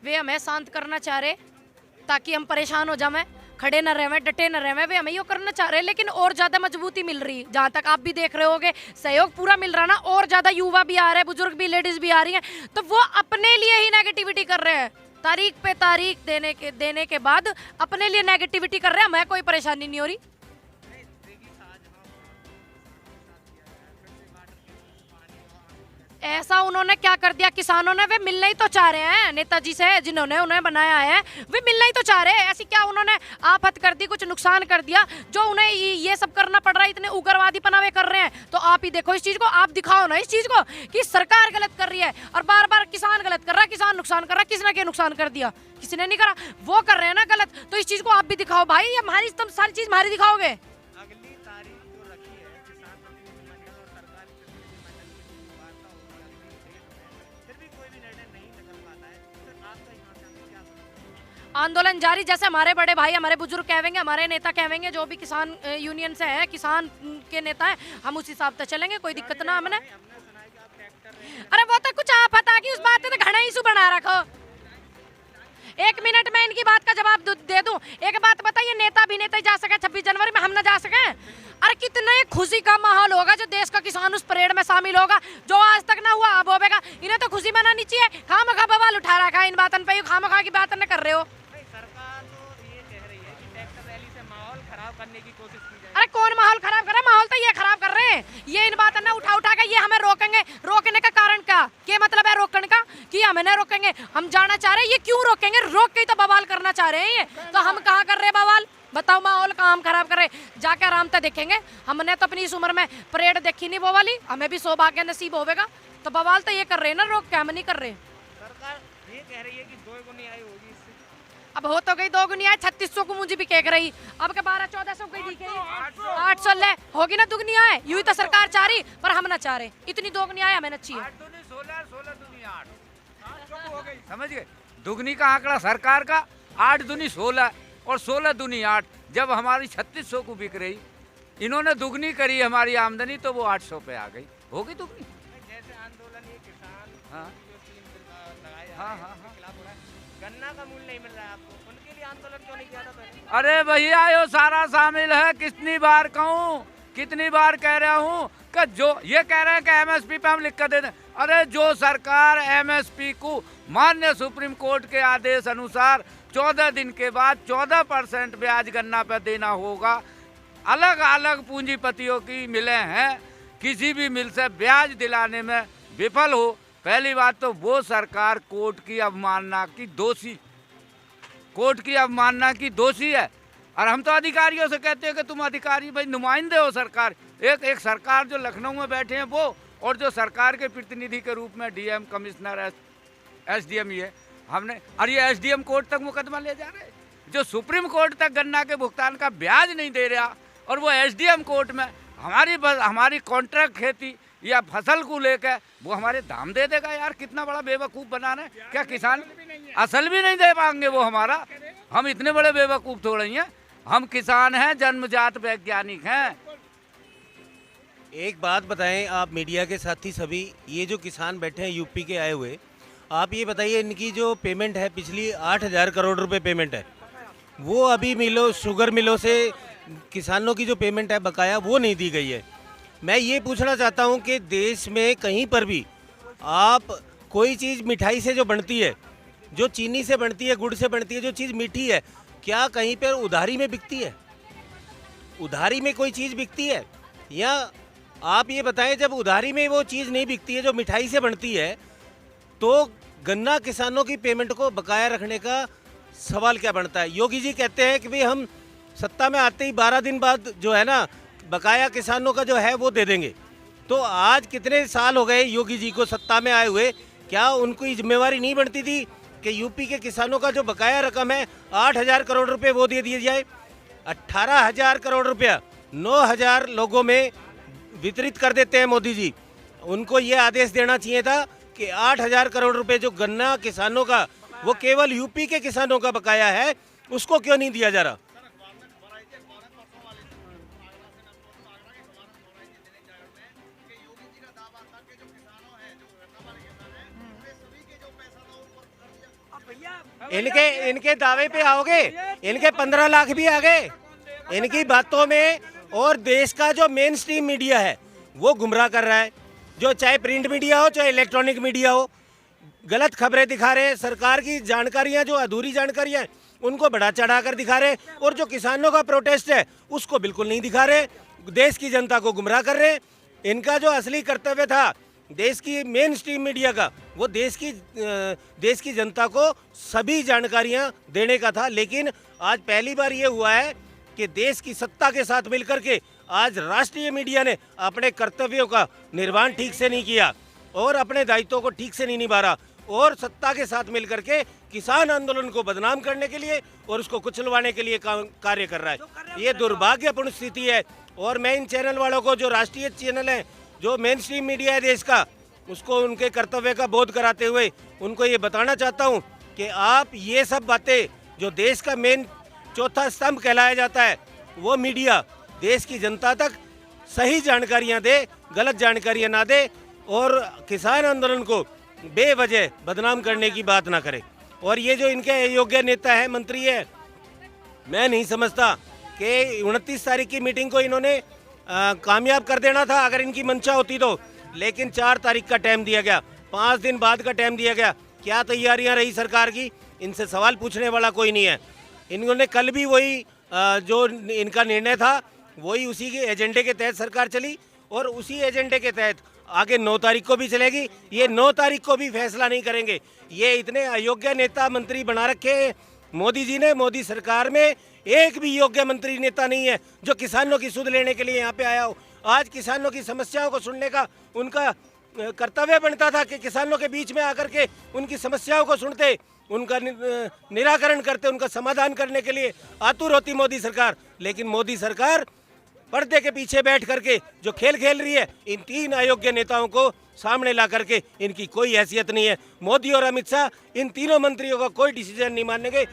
वे हमें शांत करना चाह रहे ताकि हम परेशान हो जाए, खड़े न रहे, डटे न रहे, वे हमें यो करना चाह रहे हैं। लेकिन और ज्यादा मजबूती मिल रही, जहां तक आप भी देख रहे होगे, सहयोग पूरा मिल रहा ना, और ज्यादा युवा भी आ रहे हैं, बुजुर्ग भी, लेडीज भी आ रही हैं, तो वो अपने लिए ही नेगेटिविटी कर रहे हैं। तारीख पे तारीख देने के बाद अपने लिए नेगेटिविटी कर रहे हैं। हमें कोई परेशानी नहीं हो रही। ऐसा उन्होंने क्या कर दिया किसानों ने? वे मिलना ही तो चाह रहे हैं नेताजी से, जिन्होंने उन्हें बनाया है, वे मिलना ही तो चाह रहे हैं। ऐसी क्या उन्होंने आफत कर दी, कुछ नुकसान कर दिया जो उन्हें ये सब करना पड़ रहा है? इतने उग्रवादी पनावे कर रहे हैं, तो आप ही देखो इस चीज को, आप दिखाओ ना इस चीज को कि सरकार गलत कर रही है और बार बार किसान गलत कर रहा है, किसान नुकसान कर रहा है। किसने क्या नुकसान कर दिया? किसी ने नहीं करा, वो कर रहे हैं ना गलत। तो इस चीज को आप भी दिखाओ भाई, ये हमारी तुम सारी चीज हमारी दिखाओगे। आंदोलन जारी, जैसे हमारे बड़े भाई, हमारे बुजुर्ग कहेंगे, हमारे नेता कहेंगे, जो भी किसान यूनियन से है, किसान के नेता है, हम उस हिसाब से चलेंगे, कोई दिक्कत ना हमने। अरे वो तो कुछ आप पता कि उस बात तो घना इशू बना रखो। 1 मिनट में इनकी बात का जवाब दे दूं। एक बात बताइए, नेता भी नेता जा सके 26 जनवरी में, हम ना जा सके? अरे कितने खुशी का माहौल होगा जो देश का किसान उस परेड में शामिल होगा, जो आज तक ना हुआ अब होगा। इन्हें तो खुशी मनानी चाहिए। खामखा बवाल उठा रखा है इन बातन पे, खामखा की बात न कर रहे हो। अरे कौन माहौल खराब कर रहा है? माहौल तो ये खराब कर रहे हैं, ये इन बातों ना उठा उठा के ये हमें रोकेंगे। रोकने का कारण क्या मतलब है रोकने का? कि हमें नहीं रोकेंगे, हम जाना चाह रहे हैं। ये क्यों रोकेंगे? रोक के तो बवाल करना चाह रहे हैं ये, तो हम कहाँ कर रहे हैं बवाल? बताओ, माहौल कहाँ हम खराब कर रहे हैं? जाके आराम से देखेंगे। हमने तो अपनी इस उम्र में परेड देखी नहीं वो वाली, हमें भी सौभाग्य नसीब होगा। तो बवाल तो ये कर रहे हैं ना, रोक के, हम नहीं कर रहे। सरकार ये कह रही है कि 2 गुनी आई होगी। अब हो तो गई 2 गुनी आए, 3600 को मुझे भी कह रही, अब के 1200-1400 को दी गई, 800 ले होगी ना दुगनी आए। यूं तो सरकार चाह रही, पर हम ना चाह रहे। इतनी दोगुनी आए हमें अच्छी है। 8 दूनी 16, 16 दूनी 8, 800 हो गई, समझ गए? दुगनी का आंकड़ा सरकार का 8 दूनी 16 और 16 दूनी 8। जब हमारी 3600 को बिक रही, इन्होंने दुगनी करी हमारी आमदनी, तो वो 800 पे आ गई, होगी दुगनी। जैसे आंदोलन ये किसान गन्ना का मूल्य नहीं मिल रहा है आपको, उनके लिए आंदोलन क्यों नहीं किया था पहले? अरे भैया यो सारा शामिल है। कितनी बार कहूँ, कितनी बार कह रहा हूँ कि जो ये कह रहे हैं कि एमएसपी पे हम लिख कर दे दें। अरे जो सरकार एमएसपी को मान्य सुप्रीम कोर्ट के आदेश अनुसार 14 दिन के बाद 14% ब्याज गन्ना पे देना होगा। अलग अलग पूंजीपतियों की मिले हैं, किसी भी मिल से ब्याज दिलाने में विफल हो। पहली बात तो वो सरकार कोर्ट की अवमानना की दोषी, कोर्ट की अवमानना की दोषी है। और हम तो अधिकारियों से कहते हैं कि तुम अधिकारी भाई नुमाइंदे हो सरकार। एक सरकार जो लखनऊ में बैठे हैं वो, और जो सरकार के प्रतिनिधि के रूप में डीएम, कमिश्नर, एसडीएम, ये हमने, और ये एसडीएम कोर्ट तक मुकदमा ले जा रहे हैं। जो सुप्रीम कोर्ट तक गन्ना के भुगतान का ब्याज नहीं दे रहा, और वो एसडीएम कोर्ट में हमारी कॉन्ट्रैक्ट खेती या फसल को लेकर वो हमारे दाम दे देगा। यार कितना बड़ा बेवकूफ़ बना रहे हैं। क्या किसान असल भी नहीं दे पाएंगे वो हमारा? हम इतने बड़े बेवकूफ़ थोड़े ही हैं। हम किसान हैं, जन्मजात वैज्ञानिक हैं। एक बात बताएं, आप मीडिया के साथी सभी, ये जो किसान बैठे हैं यूपी के आए हुए, आप ये बताइए इनकी जो पेमेंट है पिछली 8,000 करोड़ रुपए पेमेंट है, वो अभी मिलों, शुगर मिलों से किसानों की जो पेमेंट है बकाया, वो नहीं दी गई है। मैं ये पूछना चाहता हूं कि देश में कहीं पर भी आप कोई चीज़ मिठाई से जो बनती है, जो चीनी से बनती है, गुड़ से बनती है, जो चीज़ मीठी है, क्या कहीं पर उधारी में बिकती है? उधारी में कोई चीज़ बिकती है? या आप ये बताएं, जब उधारी में वो चीज़ नहीं बिकती है जो मिठाई से बनती है, तो गन्ना किसानों की पेमेंट को बकाया रखने का सवाल क्या बनता है? योगी जी कहते हैं कि भाई हम सत्ता में आते ही 12 दिन बाद जो है ना बकाया किसानों का जो है वो दे देंगे। तो आज कितने साल हो गए योगी जी को सत्ता में आए हुए, क्या उनको जिम्मेवारी नहीं बनती थी कि यूपी के किसानों का जो बकाया रकम है 8,000 करोड़ रुपए वो दे दिए जाए? 18,000 करोड़ रुपया 9,000 लोगों में वितरित कर देते हैं मोदी जी। उनको ये आदेश देना चाहिए था कि 8,000 करोड़ रुपए जो गन्ना किसानों का, वो केवल यूपी के किसानों का बकाया है, उसको क्यों नहीं दिया जा रहा? इनके दावे पे आओगे, इनके 15 लाख भी आ गए इनकी बातों में। और देश का जो मेन स्ट्रीम मीडिया है वो गुमराह कर रहा है, जो चाहे प्रिंट मीडिया हो चाहे इलेक्ट्रॉनिक मीडिया हो, गलत खबरें दिखा रहे हैं। सरकार की जानकारियां जो अधूरी जानकारियां हैं उनको बढ़ा चढ़ा कर दिखा रहे हैं, और जो किसानों का प्रोटेस्ट है उसको बिल्कुल नहीं दिखा रहे, देश की जनता को गुमराह कर रहे हैं। इनका जो असली कर्तव्य था देश की मेन स्ट्रीम मीडिया का, वो देश की जनता को सभी जानकारियां देने का था। लेकिन आज पहली बार ये हुआ है कि देश की सत्ता के साथ मिलकर के आज राष्ट्रीय मीडिया ने अपने कर्तव्यों का निर्वहन ठीक से नहीं किया और अपने दायित्वों को ठीक से नहीं निभा रहा, और सत्ता के साथ मिलकर के किसान आंदोलन को बदनाम करने के लिए और उसको कुचलवाने के लिए कार्य कर रहा है। ये दुर्भाग्यपूर्ण स्थिति है। और मैं इन चैनल वालों को, जो राष्ट्रीय चैनल हैं, जो मेन स्ट्रीम मीडिया है देश का, उसको उनके कर्तव्य का बोध कराते हुए उनको ये बताना चाहता हूँ कि आप ये सब बातें, जो देश का मेन चौथा स्तंभ कहलाया जाता है, वो मीडिया देश की जनता तक सही जानकारियां दे, गलत जानकारियां ना दे, और किसान आंदोलन को बेवजह बदनाम करने की बात ना करे। और ये जो इनके योग्य नेता है, मंत्री है, मैं नहीं समझता कि 29 तारीख की मीटिंग को इन्होंने कामयाब कर देना था अगर इनकी मंशा होती तो, लेकिन 4 तारीख का टाइम दिया गया, 5 दिन बाद का टाइम दिया गया। क्या तैयारियां रही सरकार की, इनसे सवाल पूछने वाला कोई नहीं है। इन्होंने कल भी वही जो इनका निर्णय था वही उसी के एजेंडे के तहत सरकार चली, और उसी एजेंडे के तहत आगे 9 तारीख को भी चलेगी। ये 9 तारीख को भी फैसला नहीं करेंगे। ये इतने अयोग्य नेता मंत्री बना रखे हैं मोदी जी ने। मोदी सरकार में एक भी योग्य मंत्री नेता नहीं है जो किसानों की सुध लेने के लिए यहाँ पे आया हो। आज किसानों की समस्याओं को सुनने का उनका कर्तव्य बनता था कि किसानों के बीच में आकर के उनकी समस्याओं को सुनते, उनका निराकरण करते, उनका समाधान करने के लिए आतुर होती मोदी सरकार। लेकिन मोदी सरकार पर्दे के पीछे बैठ करके जो खेल खेल रही है, इन 3 अयोग्य नेताओं को सामने ला करके इनकी कोई हैसियत नहीं है। मोदी और अमित शाह इन तीनों मंत्रियों का कोई डिसीजन नहीं मानेंगे।